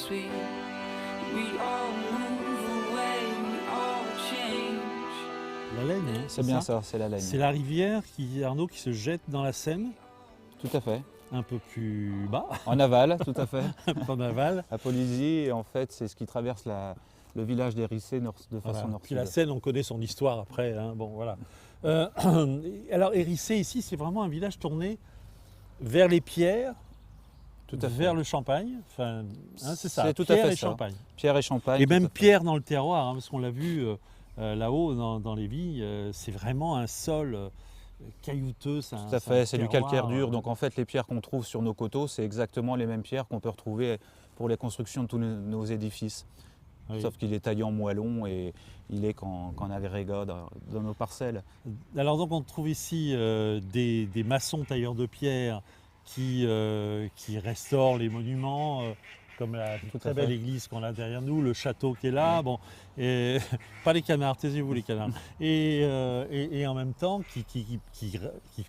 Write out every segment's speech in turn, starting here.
sweet. We all move away, we all change. La Laigne, hein, C'est bien ça, c'est la Laigne. C'est la rivière Arnaud, qui se jette dans la Seine, Tout à fait. un peu plus bas, En aval, tout à fait. un peu en aval. À Polizy, en fait, c'est ce qui traverse le village d'Hérissé de façon Voilà. Puis nord-sud. la Seine, on connaît son histoire après. Hein. Bon, voilà. Alors Hérissé, ici, c'est vraiment un village tourné vers les pierres, Tout à fait. vers le Champagne. Enfin, hein, c'est ça, C'est tout à pierre fait et ça. Champagne. Pierre et Champagne. Et tout à même fait. pierre dans le terroir, hein, parce qu'on l'a vu là-haut dans les vignes, c'est vraiment un sol caillouteux. Tout à fait, c'est du calcaire dur. Donc en fait, les pierres qu'on trouve sur nos coteaux, c'est exactement les mêmes pierres qu'on peut retrouver pour les constructions de tous nos édifices. Oui. Sauf qu'il est taillé en moellon et il est qu'en agrégat dans nos parcelles. Alors donc on trouve ici des maçons tailleurs de pierre qui restaurent les monuments, comme la Tout à très fait. belle église qu'on a derrière nous, le château qui est là, bon, et, pas les canards, taisez-vous les canards, et en même temps qui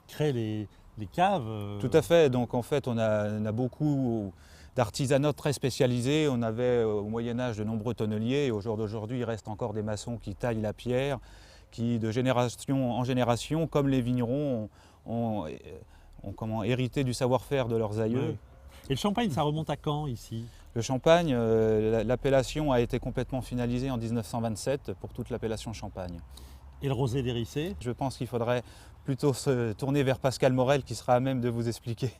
crée les caves. Tout à fait. Donc en fait, on a beaucoup d'artisanat très spécialisé. On avait au Moyen-Âge de nombreux tonneliers et au jour d'aujourd'hui, il reste encore des maçons qui taillent la pierre, qui de génération en génération, comme les vignerons, ont hérité du savoir-faire de leurs aïeux. Oui. Et le Champagne, ça remonte à quand ici? Le Champagne, l'appellation a été complètement finalisée en 1927 pour toute l'appellation Champagne. Et le rosé d'Hérissé? Je pense qu'il faudrait plutôt se tourner vers Pascal Morel qui sera à même de vous expliquer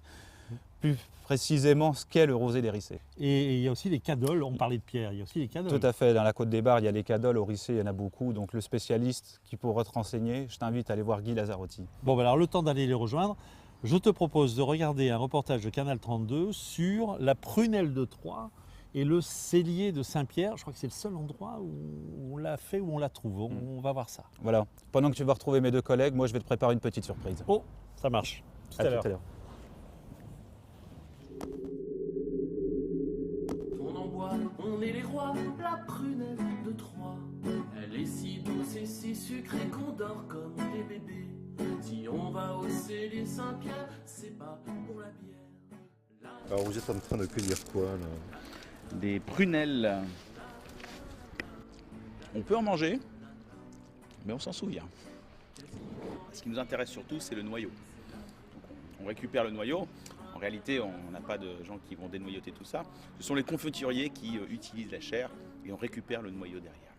plus précisément ce qu'est le rosé d'Hérissé. Et il y a aussi les cadoles, on parlait de pierre, il y a aussi les cadoles. Tout à fait, dans la Côte des Bars, il y a les cadoles, au Rissé, il y en a beaucoup. Donc le spécialiste qui pourra te renseigner, je t'invite à aller voir Guy Lazzarotti. Bon, ben alors le temps d'aller les rejoindre, je te propose de regarder un reportage de Canal 32 sur la prunelle de Troyes et le cellier de Saint-Pierre. Je crois que c'est le seul endroit où on l'a fait, où on la trouve. On va voir ça. Voilà. Pendant que tu vas retrouver mes deux collègues, moi je vais te préparer une petite surprise. Oh, ça marche. Tout à l'heure. Tout à l'heure. On en boit, on est les rois, la prunelle de Troyes. Elle est si douce et si sucrée qu'on dort comme des bébés. Si on va au cellier Saint-Pierre, c'est pas pour la bière. Alors vous êtes en train de cueillir quoi là? Des prunelles. On peut en manger, mais on s'en souvient. Ce qui nous intéresse surtout, c'est le noyau. Donc, on récupère le noyau. En réalité, on n'a pas de gens qui vont dénoyauter tout ça. Ce sont les confituriers qui utilisent la chair et on récupère le noyau derrière.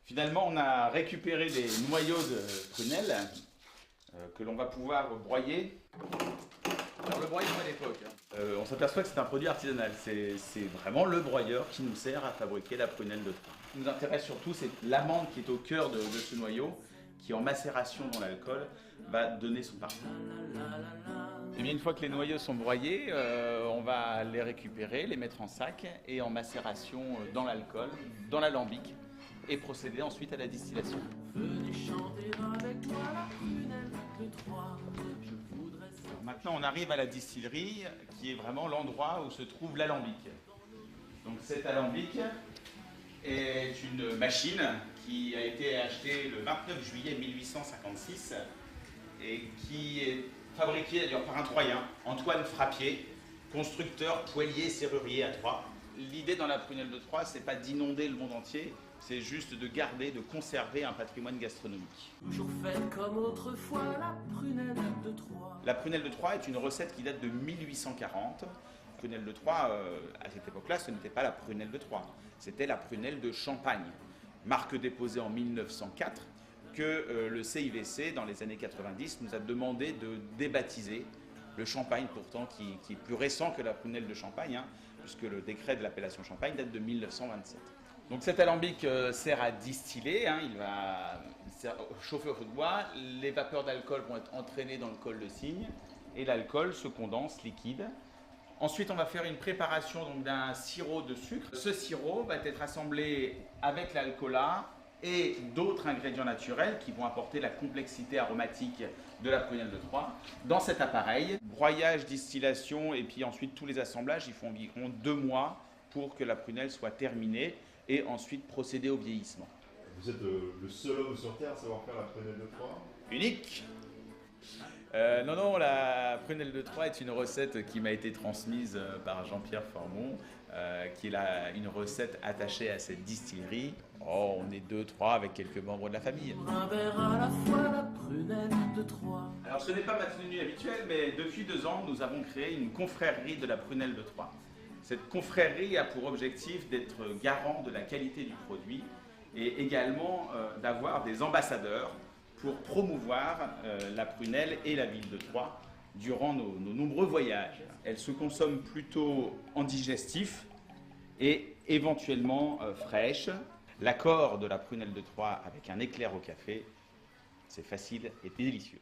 Finalement, on a récupéré des noyaux de prunelles que l'on va pouvoir broyer. Alors le broyeur à l'époque, on s'aperçoit que c'est un produit artisanal. C'est vraiment le broyeur qui nous sert à fabriquer la prunelle de Troyes. Ce qui nous intéresse surtout, c'est l'amande qui est au cœur de ce noyau, qui en macération dans l'alcool va donner son parfum. Et bien une fois que les noyaux sont broyés, on va les récupérer, les mettre en sac et en macération dans l'alcool, dans l'alambic, et procéder ensuite à la distillation. Venez chanter avec toi la prunelle de Troyes. Je voudrais savoir. Maintenant, on arrive à la distillerie, qui est vraiment l'endroit où se trouve l'alambic. Donc cet alambic est une machine qui a été achetée le 29 juillet 1856 et qui est fabriquée d'ailleurs par un Troyen, Antoine Frappier, constructeur, poêlier, serrurier à Troyes. L'idée dans la prunelle de Troyes, c'est pas d'inonder le monde entier, c'est juste de garder, de conserver un patrimoine gastronomique. Toujours faite comme autrefois la prunelle de Troyes. La prunelle de Troyes est une recette qui date de 1840. La prunelle de Troyes, à cette époque-là, ce n'était pas la prunelle de Troyes, c'était la prunelle de Champagne, marque déposée en 1904 que le CIVC, dans les années 90, nous a demandé de débaptiser le Champagne, pourtant qui est plus récent que la prunelle de Champagne, hein, puisque le décret de l'appellation Champagne date de 1927. Donc cet alambic sert à distiller, hein, il va chauffer au feu de bois, les vapeurs d'alcool vont être entraînées dans le col de cygne et l'alcool se condense liquide. Ensuite, on va faire une préparation d'un sirop de sucre. Ce sirop va être assemblé avec l'alcoolat et d'autres ingrédients naturels qui vont apporter la complexité aromatique de la prunelle de Troyes dans cet appareil. Broyage, distillation et puis ensuite tous les assemblages, il faut environ 2 mois pour que la prunelle soit terminée et ensuite procéder au vieillissement. Vous êtes le seul homme sur Terre à savoir faire la prunelle de Troyes? Unique. Non, la prunelle de Troyes est une recette qui m'a été transmise par Jean-Pierre Formont, qui est une recette attachée à cette distillerie. Oh, on est 2-3 avec quelques membres de la famille. Un verre à la fois, la prunelle de Troyes. Alors ce n'est pas ma tenue habituelle, mais depuis 2 ans, nous avons créé une confrérie de la prunelle de Troyes. Cette confrérie a pour objectif d'être garant de la qualité du produit et également d'avoir des ambassadeurs pour promouvoir la prunelle et la ville de Troyes durant nos nombreux voyages. Elle se consomme plutôt en digestif et éventuellement fraîche. L'accord de la prunelle de Troyes avec un éclair au café, c'est facile et délicieux.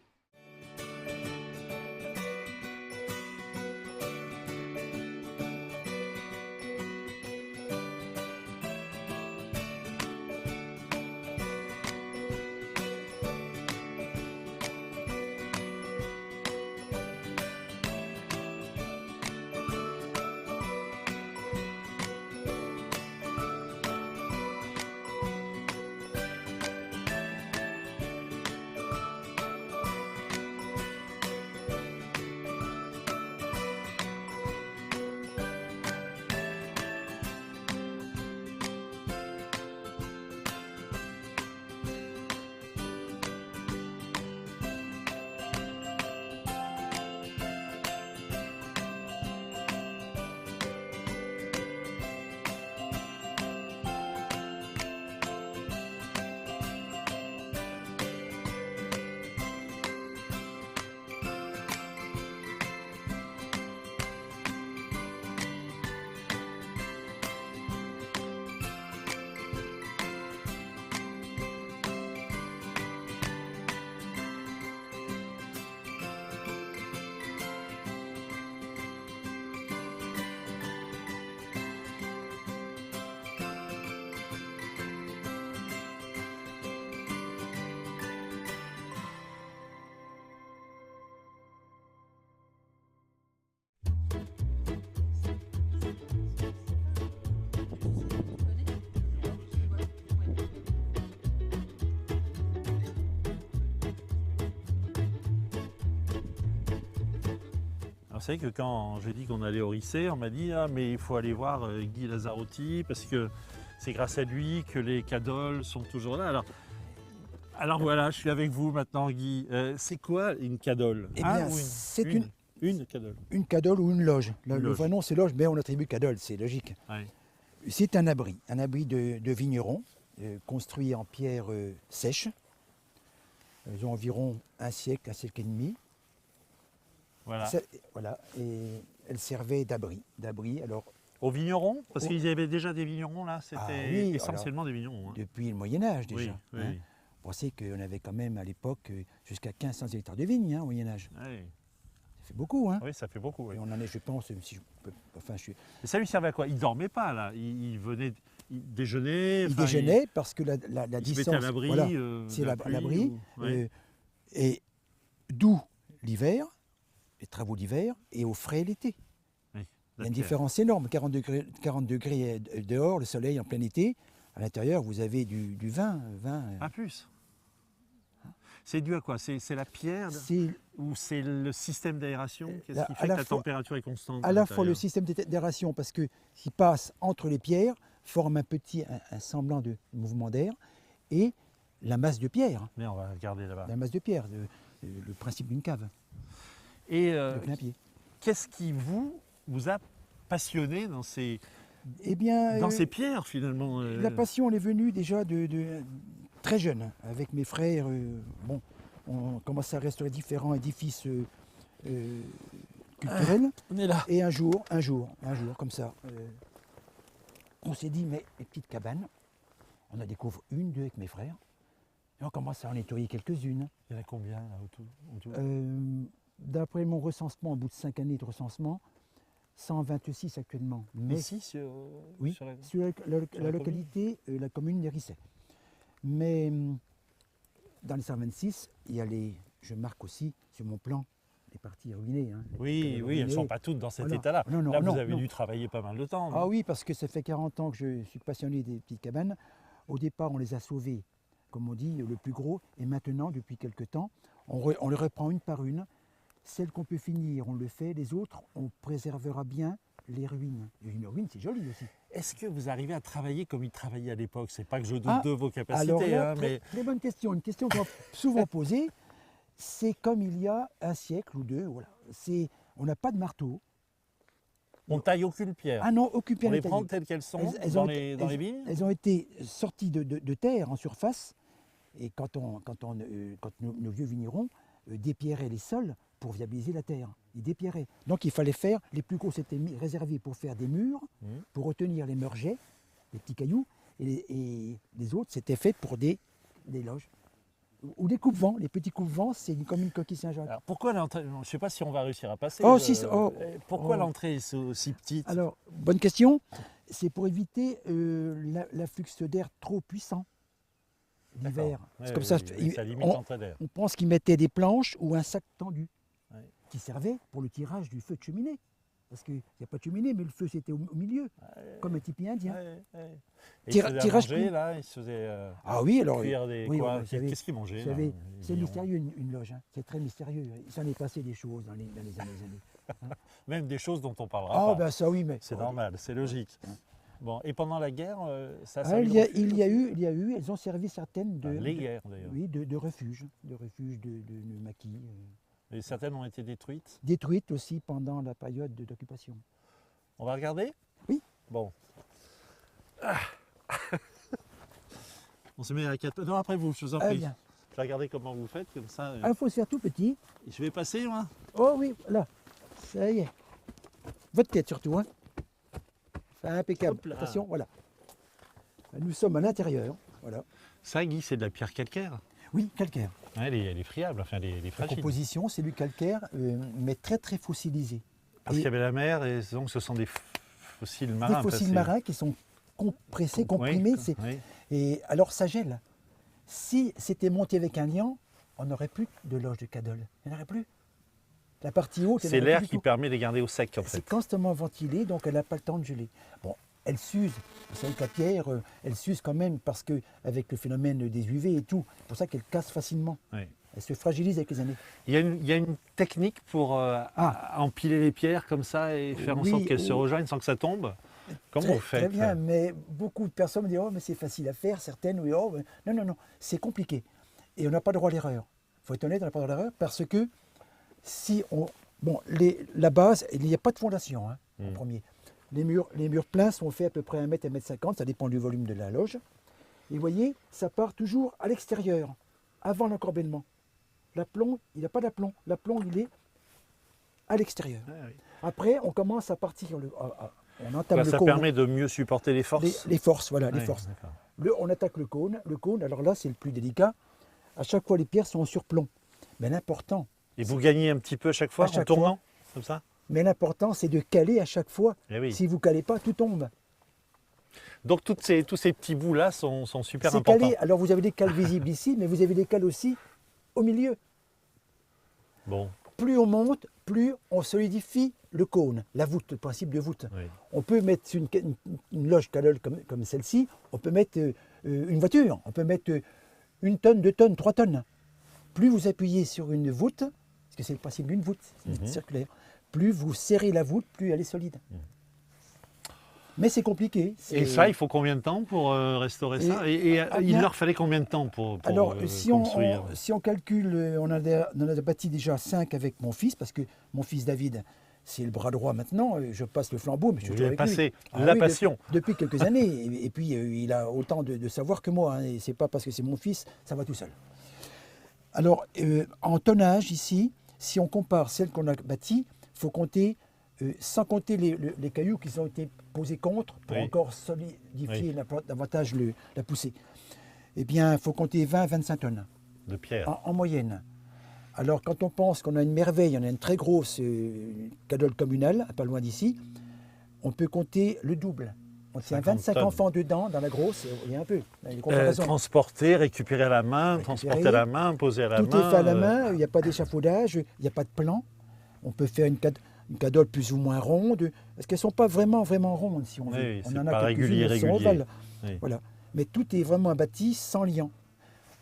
Vous savez que quand j'ai dit qu'on allait au Rissé, on m'a dit ah, mais il faut aller voir Guy Lazzarotti parce que c'est grâce à lui que les cadoles sont toujours là. Alors voilà, je suis avec vous maintenant, Guy. C'est quoi une cadole? Eh bien, c'est une cadole. Une cadole ou une loge. Le loge. vrai nom, c'est loge, mais on attribue cadole, c'est logique. Ouais. C'est un abri de vignerons, construit en pierre sèche. Ils ont environ un siècle et demi. Voilà. Voilà, et elle servait d'abri. Alors, Aux vignerons? Parce qu'il y avait déjà des vignerons là, c'était oui, essentiellement des vignerons. Hein. depuis le Moyen-Âge déjà. Oui, hein. oui. Vous pensez qu'on avait quand même à l'époque jusqu'à 1500 hectares de vignes au Moyen-Âge. Oui. Ça fait beaucoup, hein. Oui, ça fait beaucoup. Oui. Et on en est, je pense, si je peux, enfin, Et ça lui servait à quoi? Il dormait pas là, il venait déjeuner. il enfin, déjeunait parce que la il se distance, mettait à l'abri. voilà, de c'est la pluie l'abri, ou- ouais. et d'où l'hiver, les travaux d'hiver, et au frais l'été. Oui, Il y a une pierre. différence énorme, 40 degrés dehors, le soleil en plein été, à l'intérieur vous avez du vin. Pas plus. C'est dû à quoi? C'est la pierre C'est ou c'est le système d'aération? Qu'est-ce à qui fait que la la fois- température est constante? à la fois le l'intérieur système d'aération, parce que ce qui passe entre les pierres forme un semblant de mouvement d'air, et la masse de pierre, Mais on va regarder là-bas. la masse de pierre, le principe d'une cave, Et de plein pied. qu'est-ce qui vous a passionné dans ces Eh bien, pierres finalement? la passion, elle est venue déjà de très jeune, avec mes frères. Bon, on commençait à restaurer différents édifices culturels. On est là. Et un jour, comme ça, on s'est dit, mais les petites cabanes, on en découvre une, deux avec mes frères, et on commence à en nettoyer quelques-unes. Il y en a combien là autour? D'après mon recensement, au bout de 5 années de recensement, 126 actuellement. Mais Ici sur, oui, sur la- sur la localité, la commune des Rissets. Mais dans les 126, il y a je marque aussi sur mon plan les parties ruinées. Hein, Oui, elles ne ruinées. sont pas toutes dans cet Voilà. état-là. Non, non, Là, non, vous avez non. dû travailler pas mal de temps. Ah non? oui, parce que ça fait 40 ans que je suis passionné des petites cabanes. Au départ, on les a sauvées, comme on dit, le plus gros. Et maintenant, depuis quelque temps, on les reprend une par une celles qu'on peut finir, on le fait. Les autres, on préservera bien les ruines. Et une ruine, c'est joli aussi. Est-ce que vous arrivez à travailler comme ils travaillaient à l'époque? C'est pas que je doute Ah, de vos capacités, Alors là, hein, mais très bonne question. Une question qu'on m'a souvent posée. C'est comme il y a un siècle ou deux. Voilà. On n'a pas de marteau. on taille aucune pierre. Ah non, aucune on pierre les n'est prend taillée. telles qu'elles sont Elles dans ont les, été- dans les vignes? Elles ont été sorties de terre en surface. Et quand nos vieux vignerons dépierraient les sols pour viabiliser la terre, ils dépierraient. Donc il fallait faire, les plus gros c'était réservé pour faire des murs, pour retenir les meurgets, les petits cailloux, et les autres c'était fait pour des loges. Ou des coupe-vents, les petits coupe-vents, c'est comme une coquille Saint-Jacques. Alors, pourquoi l'entrée? Je ne sais pas si on va réussir à passer. Oh, si, oh, pourquoi oh. l'entrée est aussi petite? Alors, bonne question, c'est pour éviter l'afflux d'air trop puissant l'hiver. Ouais, C'est comme ça, ça limite on- l'entrée d'air. On pense qu'ils mettaient des planches ou un sac tendu Ouais. qui servait pour le tirage du feu de cheminée. Parce qu'il n'y a pas de cheminée, mais le feu c'était au milieu, comme un tipi indien. Ouais, ouais. Et Tira- ils faisaient à tirage manger, cou- là, ils se faisaient Ah oui, alors. cuire des oui, quoi? vous savez, Qu'est-ce qu'ils mangeaient? vous là, savez, les c'est vignerons? mystérieux une loge, hein. C'est très mystérieux. Il s'en est passé des choses dans les années. Même des choses dont on parlera Ah pas. ben ça oui, mais. C'est normal, c'est logique. Bon, et pendant la guerre, ça a Ah, servi il de y a refuge aussi? eu, elles ont servi certaines de. Les guerres, d'ailleurs. Oui, de refuge, de maquis. Et certaines ont été détruites. Détruites aussi pendant la période d'occupation. On va regarder? Oui. Bon. Ah. On se met à 4. Non, après vous, je vous en Ah prie. bien. Je vais regarder comment vous faites, comme ça. Ah, il faut se faire tout petit. Je vais passer, moi. Oh oui, là. Ça y est. Votre tête surtout, hein. Impeccable. Hop là. Attention, voilà. Nous sommes à l'intérieur. Voilà. Ça, Guy, c'est de la pierre calcaire. Oui, calcaire. Ouais, elle est friable, enfin, elle est La fragile. composition, c'est du calcaire, mais très très fossilisé. Parce Et qu'il y avait la mer, et donc ce sont des fossiles marins. des fossiles marins qui sont compressés, comprimés. Oui, oui. Et alors ça gèle. Si c'était monté avec un liant, on n'aurait plus de loge de Cadol. Il n'y en aurait plus. La partie haute, elle C'est n'aurait l'air plus du qui tout. permet de les garder au sec, en C'est fait. constamment ventilé, donc elle n'a pas le temps de geler. Bon, elle s'use. Vous savez que la pierre, elle s'use quand même parce que avec le phénomène des UV et tout, c'est pour ça qu'elle casse facilement. Oui. Elle se fragilise avec les années. Il y a une technique pour empiler les pierres comme ça et faire en Oui, sorte qu'elles se oui. rejoignent sans que ça tombe. Comment Très, vous faites? très bien, mais beaucoup de personnes me disent oh mais c'est facile à faire, certaines oui oh mais... non, c'est compliqué et on n'a pas droit à l'erreur. Il faut être honnête, on n'a pas droit à l'erreur parce que si on la base, il n'y a pas de fondation hein, en premier. Les murs pleins sont faits à peu près 1 mètre, 1 mètre 50, ça dépend du volume de la loge. Et vous voyez, ça part toujours à l'extérieur, avant l'encorbellement. L'aplomb, il n'a pas d'aplomb. L'aplomb, il est à l'extérieur. Ah, oui. Après, on commence à partir, on entame Là, le ça cône. permet de mieux supporter les forces. Les forces, voilà, les Ouais, forces. d'accord. On attaque le cône. Le cône, alors là, c'est le plus délicat. À chaque fois, les pierres sont en surplomb. Mais l'important, Et vous gagnez un petit peu à chaque fois À chaque en tournant, comme ça? c'est de caler à chaque fois. Eh oui. Si vous ne calez pas, tout tombe. Donc tous ces petits bouts-là sont super C'est importants. calé. Alors vous avez des cales visibles ici, mais vous avez des cales aussi au milieu. Bon, Plus on monte, plus on solidifie le cône, la voûte, le principe de voûte. oui. On peut mettre une loge Cadol comme celle-ci, on peut mettre une voiture, on peut mettre 1 tonne, 2 tonnes, 3 tonnes. Plus vous appuyez sur une voûte, parce que c'est le principe d'une voûte, c'est circulaire, plus vous serrez la voûte, plus elle est solide. Mais c'est compliqué. Et ça, il faut combien de temps pour restaurer ça? Et il bien, leur fallait combien de temps pour alors, si construire? on calcule, on a bâti déjà 5 avec mon fils, parce que mon fils David, c'est le bras droit maintenant, je passe le flambeau, mais je suis Vous toujours lui avec avez lui. passé la passion. Depuis quelques années, et puis il a autant de savoir que moi, hein, et c'est pas parce que c'est mon fils, ça va tout seul. Alors, en tonnage ici, si on compare celle qu'on a bâtie, il faut compter, sans compter les cailloux qui ont été posés contre, pour Oui. encore solidifier Oui. davantage la poussée. Eh bien, il faut compter 20-25 tonnes De pierre. en moyenne. Alors, quand on pense qu'on a une merveille, on a une très grosse Cadol communale, pas loin d'ici, on peut compter le double. On tient 50 25 tonnes. enfants dedans, dans la grosse, il y a un peu. Il y a comparaison. Transporter, récupérer à la main, transporter à la main, poser à la Tout main. est fait à la main, il n'y a pas d'échafaudage, il n'y a pas de plan. On peut faire une Cadol plus ou moins ronde, parce qu'elles ne sont pas vraiment rondes, si on veut. Oui, on c'est en pas a quelques-unes, régulier, elles sont régulier. ovales. Oui. Voilà. Mais tout est vraiment bâti sans liant.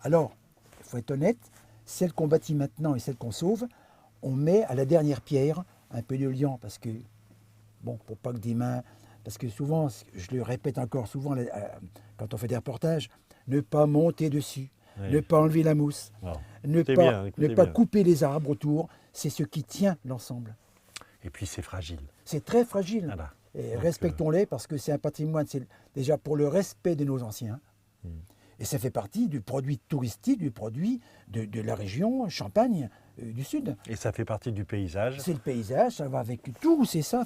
Alors, il faut être honnête, celles qu'on bâtit maintenant et celles qu'on sauve, on met à la dernière pierre un peu de liant parce que, bon, pour pas que des mains, parce que souvent, je le répète encore souvent quand on fait des reportages, ne pas monter dessus, Oui. ne pas enlever la mousse, Non. ne Écoutez pas, bien, écoutez ne pas bien. couper les arbres autour, c'est ce qui tient l'ensemble. Et puis c'est fragile. C'est très fragile. Voilà. Et Donc, respectons-les parce que c'est un patrimoine, c'est déjà pour le respect de nos anciens. Et ça fait partie du produit touristique, du produit de la région Champagne du Sud. Et ça fait partie du paysage. C'est le paysage, ça va avec tout, c'est ça.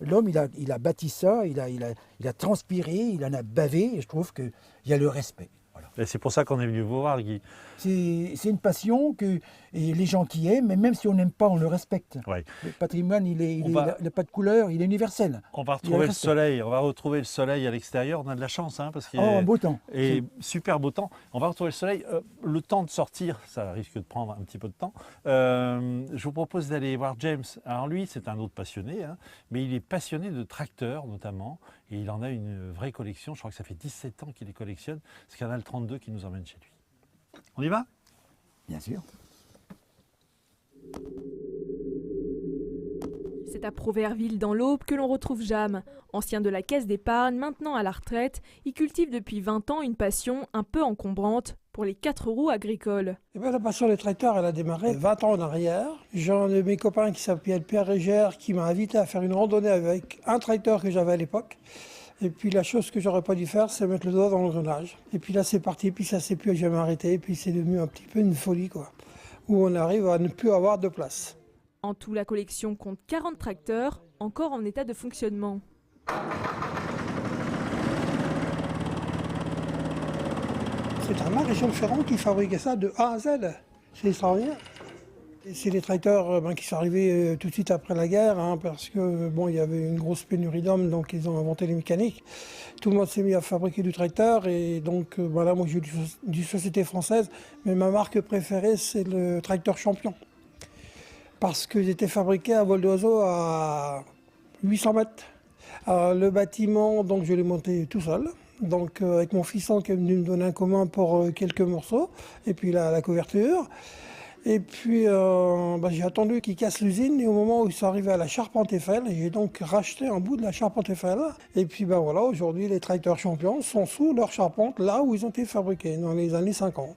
L'homme, il a bâti ça, il a transpiré, il en a bavé, et je trouve qu'il y a le respect. Voilà. Et c'est pour ça qu'on est venu vous voir, Guy. C'est une passion que et les gens qui aiment, mais même si on n'aime pas, on le respecte. Ouais. Le patrimoine, il va- n'a pas de couleur, il est universel. On va Il y a retrouver le le respect. soleil. On va retrouver le soleil à l'extérieur. On a de la chance, hein, parce qu'il y Oh, a- un beau temps. Et super beau temps. On va retrouver le soleil. Le temps de sortir, ça risque de prendre un petit peu de temps. Je vous propose d'aller voir James. Alors lui, c'est un autre passionné, hein, mais il est passionné de tracteurs notamment. Et il en a une vraie collection. Je crois que ça fait 17 ans qu'il les collectionne. C'est Canal 32 qui nous emmène chez lui. On y va ? Bien sûr. C'est à Proverville, dans l'Aube, que l'on retrouve Jam. Ancien de la caisse d'épargne, maintenant à la retraite, il cultive depuis 20 ans une passion un peu encombrante pour les 4 roues agricoles. Eh bien, la passion des tracteurs, elle a démarré 20 ans en arrière. J'ai un de mes copains qui s'appelle Pierre Régère qui m'a invité à faire une randonnée avec un tracteur que j'avais à l'époque. Et puis la chose que j'aurais pas dû faire, c'est mettre le doigt dans l'engrenage. Et puis là, c'est parti, puis ça s'est plus jamais arrêté. Et puis c'est devenu un petit peu une folie, quoi. Où on arrive à ne plus avoir de place. En tout, la collection compte 40 tracteurs, encore en état de fonctionnement. C'est un maréchal Ferrand qui fabriquait ça de A à Z. C'est extraordinaire. Et c'est des tracteurs qui sont arrivés tout de suite après la guerre, hein, parce que bon, il y avait une grosse pénurie d'hommes, donc ils ont inventé les mécaniques. Tout le monde s'est mis à fabriquer du tracteur, et donc voilà, moi j'ai du Société Française, mais ma marque préférée c'est le tracteur Champion, parce qu'ils étaient fabriqués à vol d'oiseau à 800 mètres. Alors, le bâtiment, donc je l'ai monté tout seul. Donc avec mon fiston qui est venu me donner un commun pour quelques morceaux, et puis la couverture. Et puis j'ai attendu qu'ils cassent l'usine, et au moment où ils sont arrivés à la charpente Eiffel, j'ai donc racheté un bout de la charpente Eiffel. Et puis voilà, aujourd'hui les tracteurs Champions sont sous leur charpente, là où ils ont été fabriqués, dans les années 50.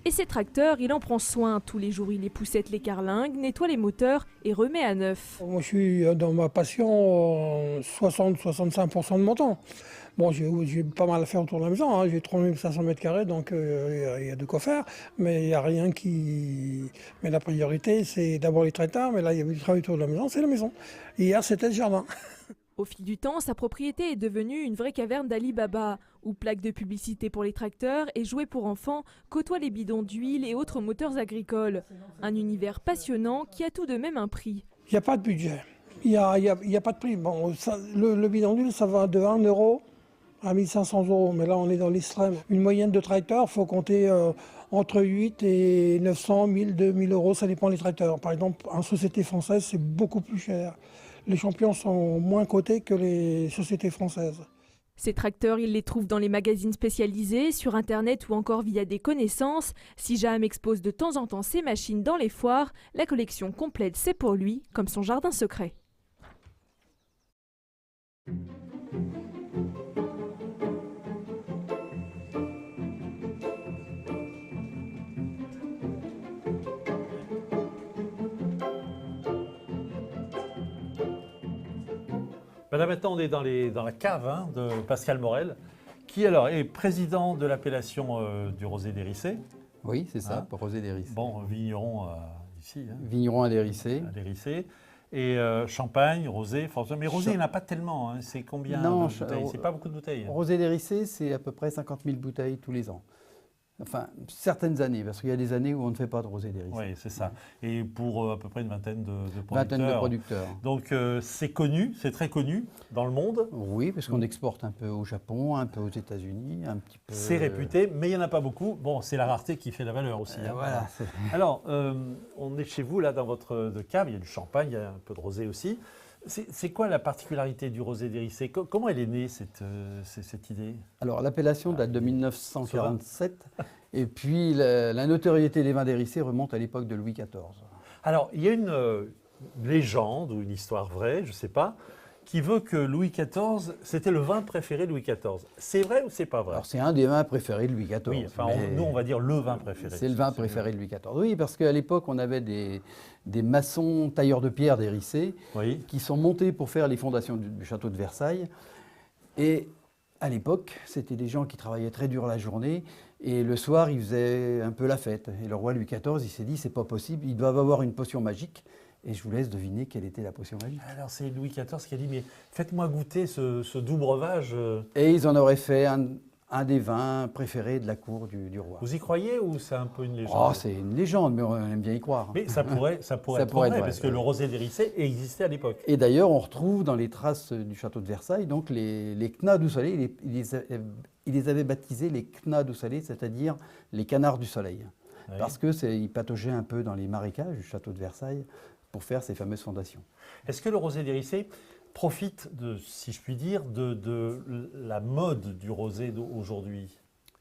Et ces tracteurs, il en prend soin. Tous les jours, il les poussette, les carlingues, nettoie les moteurs et remet à neuf. Moi je suis dans ma passion 60-65% de mon temps. Bon, j'ai pas mal à faire autour de la maison, hein. J'ai 3500 mètres carrés, donc il y a de quoi faire, mais il n'y a rien qui... Mais la priorité, c'est d'abord les tracteurs, mais là, il y avait du travail autour de la maison, c'est la maison. Hier, c'était le jardin. Au fil du temps, sa propriété est devenue une vraie caverne d'Ali Baba, où plaques de publicité pour les tracteurs et jouets pour enfants côtoient les bidons d'huile et autres moteurs agricoles. Un univers passionnant qui a tout de même un prix. Il n'y a pas de budget, il n'y a pas de prix. Bon, le bidon d'huile, ça va de 1 euro à 1500 €, mais là on est dans l'extrême. Une moyenne de tracteurs, il faut compter entre 8 et 900, 1000, 2000 €, ça dépend des tracteurs. Par exemple, en Société Française, c'est beaucoup plus cher. Les champions sont moins cotés que les sociétés françaises. Ces tracteurs, il les trouve dans les magazines spécialisés, sur Internet ou encore via des connaissances. Si Jam expose de temps en temps ses machines dans les foires, la collection complète, c'est pour lui, comme son jardin secret. Là maintenant, on est dans la cave, hein, de Pascal Morel, qui alors est président de l'appellation du Rosé d'Hérissé. Oui, c'est ça, Hein pour Rosé d'Hérissé. Bon, vigneron ici, hein, Vigneron à d'Hérissé. à l'Hérissé. Et champagne, rosé, forcément. Mais rosé, il n'y en a pas tellement. Hein. C'est combien Non, de bouteilles? C'est pas beaucoup de bouteilles. Rosé d'Hérissé, c'est à peu près 50 000 bouteilles tous les ans. Enfin, certaines années, parce qu'il y a des années où on ne fait pas de Rosé d'Hérissé. Oui, c'est ça. Et pour à peu près une vingtaine de producteurs. Vingtaine de producteurs. Donc c'est connu, c'est très connu dans le monde. Oui, parce qu'on exporte un peu au Japon, un peu aux États-Unis, un petit peu... C'est réputé, mais il n'y en a pas beaucoup. Bon, c'est la rareté qui fait la valeur aussi. Hein. Voilà. Alors, on est chez vous, là, dans votre cave. Il y a du champagne, il y a un peu de rosé aussi. C'est quoi la particularité du Rosé d'Hérissé? Comment elle est née, cette idée? Alors, l'appellation date de 1947, et puis la notoriété des vins d'Hérissé remonte à l'époque de Louis XIV. Alors, il y a une légende ou une histoire vraie, je ne sais pas, qui veut que Louis XIV, c'était le vin préféré de Louis XIV. C'est vrai ou c'est pas vrai? Alors c'est un des vins préférés de Louis XIV. Oui, enfin, nous on va dire le vin préféré. C'est le vin préféré de Louis XIV. Oui, parce qu'à l'époque, on avait des maçons tailleurs de pierre d'Hérissé qui sont montés pour faire les fondations du château de Versailles. Et à l'époque, c'était des gens qui travaillaient très dur la journée et le soir, ils faisaient un peu la fête. Et le roi Louis XIV, il s'est dit, c'est pas possible, ils doivent avoir une potion magique. Et je vous laisse deviner quelle était la potion magique. Alors c'est Louis XIV qui a dit, mais faites-moi goûter ce doux breuvage. Et ils en auraient fait un des vins préférés de la cour du roi. Vous y croyez ou c'est un peu une légende? Oh, c'est une légende, mais on aime bien y croire. Mais ça pourrait être vrai, parce que le rosé d'Hérissé existait à l'époque. Et d'ailleurs, on retrouve dans les traces du château de Versailles, donc les Knats du Soleil, il les avait baptisés les Knats du Soleil, c'est-à-dire les canards du soleil. Oui. Parce qu'ils pataugeaient un peu dans les marécages du château de Versailles pour faire ces fameuses fondations. Est-ce que le rosé d'Hérissé profite, si je puis dire, de la mode du rosé d'aujourd'hui?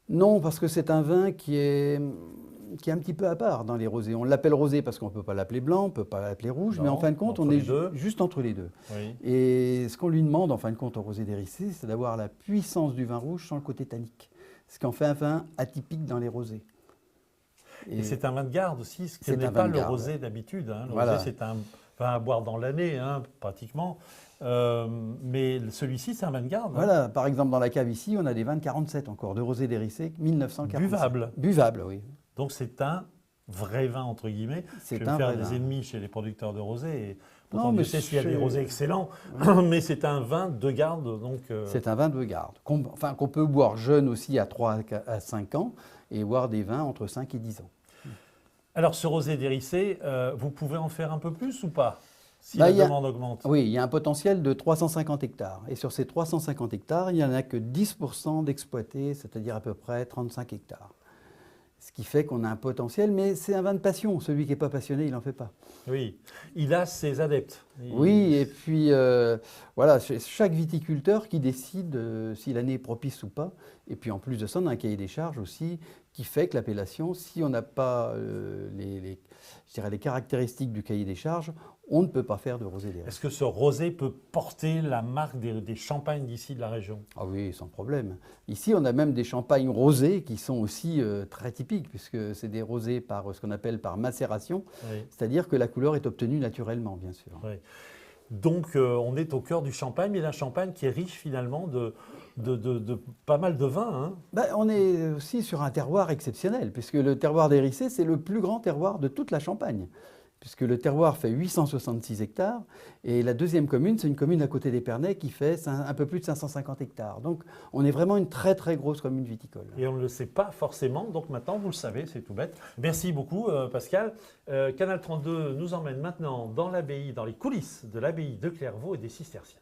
Non, parce que c'est un vin qui est un petit peu à part dans les rosés. On l'appelle rosé parce qu'on ne peut pas l'appeler blanc, on ne peut pas l'appeler rouge, mais en fin de compte, on est juste entre les deux. Oui. Et ce qu'on lui demande, en fin de compte, au rosé d'Hérissé, c'est d'avoir la puissance du vin rouge sans le côté tannique. Ce qui en fait un vin atypique dans les rosés. Et c'est un vin de garde aussi, ce qui n'est pas le rosé d'habitude. Hein. Le rosé, c'est un vin à boire dans l'année, hein, pratiquement. Mais celui-ci, c'est un vin de garde. Voilà, hein. Par exemple, dans la cave ici, on a des vins de 47 encore, de rosé d'Hérissé, 1947. Buvable. Buvable, oui. Donc c'est un vrai vin, entre guillemets. Je vais me faire des ennemis chez les producteurs de rosé. Et pourtant, je sais s'il y a des rosés excellents, mais c'est un vin de garde. C'est un vin de garde, qu'on peut boire jeune aussi à 3 à 5 ans, et boire des vins entre 5 et 10 ans. Alors, ce rosé d'Hérissé, vous pouvez en faire un peu plus ou pas, si la demande augmente? Oui, il y a un potentiel de 350 hectares. Et sur ces 350 hectares, il n'y en a que 10% d'exploités, c'est-à-dire à peu près 35 hectares. Ce qui fait qu'on a un potentiel, mais c'est un vin de passion. Celui qui n'est pas passionné, il n'en fait pas. Oui, il a ses adeptes. Oui, et puis voilà, chaque viticulteur qui décide si l'année est propice ou pas. Et puis en plus de ça, on a un cahier des charges aussi qui fait que l'appellation, si on n'a pas les caractéristiques du cahier des charges, on ne peut pas faire de rosé d'Hérissé. Est-ce que ce rosé peut porter la marque des champagnes d'ici, de la région? Ah oui, sans problème. Ici, on a même des champagnes rosés qui sont aussi très typiques, puisque c'est des rosés par ce qu'on appelle par macération, c'est-à-dire que la couleur est obtenue naturellement, bien sûr. Oui. Donc, on est au cœur du Champagne, mais d'un Champagne qui est riche finalement de pas mal de vins. Hein. On est aussi sur un terroir exceptionnel, puisque le terroir d'Hérissé, c'est le plus grand terroir de toute la Champagne. Puisque le terroir fait 866 hectares, et la deuxième commune, c'est une commune à côté d'Épernay qui fait un peu plus de 550 hectares. Donc on est vraiment une très très grosse commune viticole. Et on ne le sait pas forcément, donc maintenant vous le savez, c'est tout bête. Merci beaucoup Pascal. Canal 32 nous emmène maintenant dans l'abbaye, dans les coulisses de l'abbaye de Clairvaux et des Cisterciens.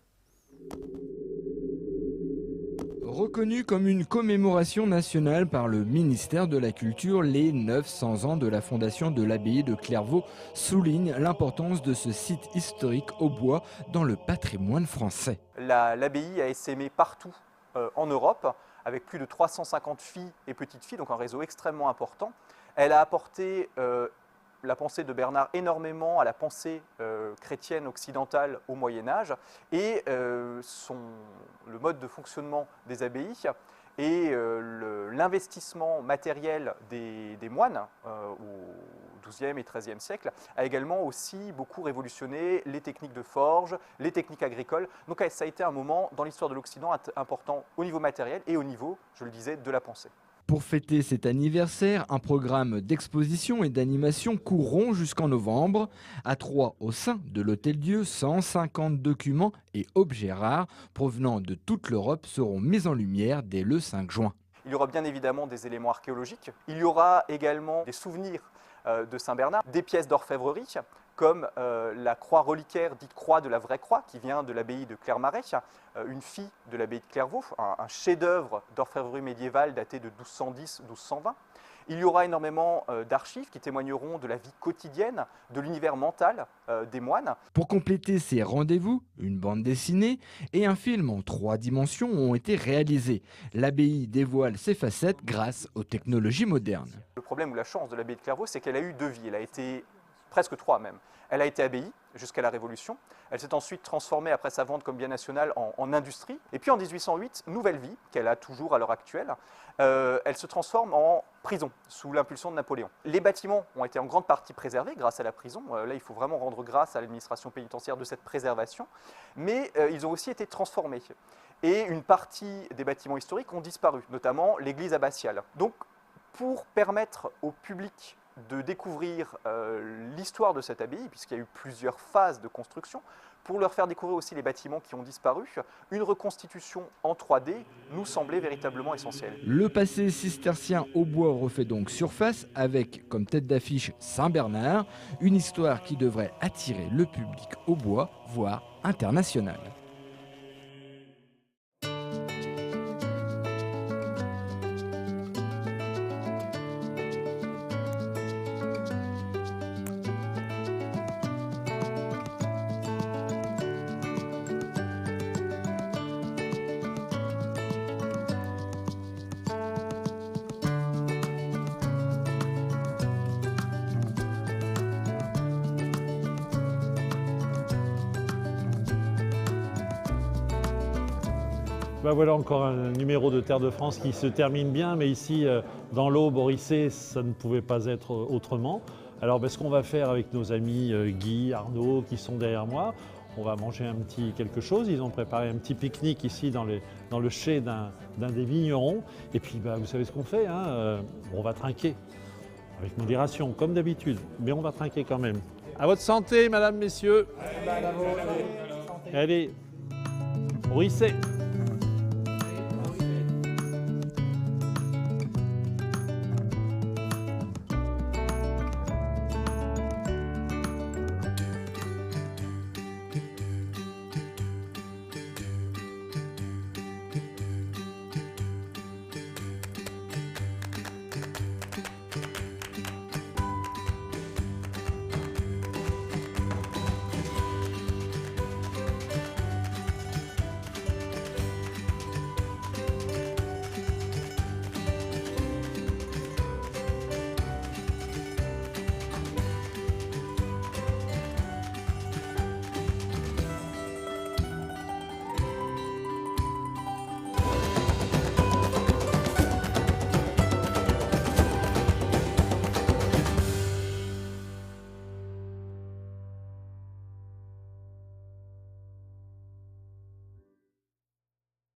Reconnu comme une commémoration nationale par le ministère de la Culture, les 900 ans de la fondation de l'abbaye de Clairvaux soulignent l'importance de ce site historique au bois dans le patrimoine français. L'abbaye a essaimé partout en Europe, avec plus de 350 filles et petites filles, donc un réseau extrêmement important. Elle a apporté la pensée de Bernard énormément à la pensée chrétienne occidentale au Moyen-Âge et le mode de fonctionnement des abbayes et l'investissement matériel des moines au XIIe et XIIIe siècle a également aussi beaucoup révolutionné les techniques de forge, les techniques agricoles. Donc ça a été un moment dans l'histoire de l'Occident important au niveau matériel et au niveau, je le disais, de la pensée. Pour fêter cet anniversaire, un programme d'exposition et d'animation courront jusqu'en novembre. À Troyes, au sein de l'Hôtel-Dieu, 150 documents et objets rares provenant de toute l'Europe seront mis en lumière dès le 5 juin. Il y aura bien évidemment des éléments archéologiques. Il y aura également des souvenirs de Saint-Bernard, des pièces d'orfèvrerie, comme la croix reliquaire dite croix de la vraie croix, qui vient de l'abbaye de Clermarais, une fille de l'abbaye de Clairvaux, un chef-d'œuvre d'orfèvrerie médiévale daté de 1210-1220. Il y aura énormément d'archives qui témoigneront de la vie quotidienne, de l'univers mental des moines. Pour compléter ces rendez-vous, une bande dessinée et un film en 3 dimensions ont été réalisés. L'abbaye dévoile ses facettes grâce aux technologies modernes. Le problème ou la chance de l'abbaye de Clairvaux, c'est qu'elle a eu 2 vies. Elle a été presque 3 même. Elle a été abbaye jusqu'à la Révolution. Elle s'est ensuite transformée, après sa vente comme bien national, en industrie. Et puis en 1808, nouvelle vie, qu'elle a toujours à l'heure actuelle, elle se transforme en prison, sous l'impulsion de Napoléon. Les bâtiments ont été en grande partie préservés grâce à la prison. Là, il faut vraiment rendre grâce à l'administration pénitentiaire de cette préservation. Mais ils ont aussi été transformés. Et une partie des bâtiments historiques ont disparu, notamment l'église abbatiale. Donc, pour permettre au public de découvrir l'histoire de cette abbaye, puisqu'il y a eu plusieurs phases de construction, pour leur faire découvrir aussi les bâtiments qui ont disparu, une reconstitution en 3D nous semblait véritablement essentielle. Le passé cistercien au bois refait donc surface avec comme tête d'affiche Saint-Bernard, une histoire qui devrait attirer le public au bois, voire international. Ben voilà encore un numéro de Terre de France qui se termine bien, mais ici, dans l'Aube, au Rissé, ça ne pouvait pas être autrement. Alors ce qu'on va faire avec nos amis Guy, Arnaud, qui sont derrière moi, on va manger un petit quelque chose. Ils ont préparé un petit pique-nique ici dans le chai d'un des vignerons. Et puis vous savez ce qu'on fait, hein, on va trinquer, avec modération, comme d'habitude, mais on va trinquer quand même. À votre santé, mesdames, messieurs. Allez, au Rissé.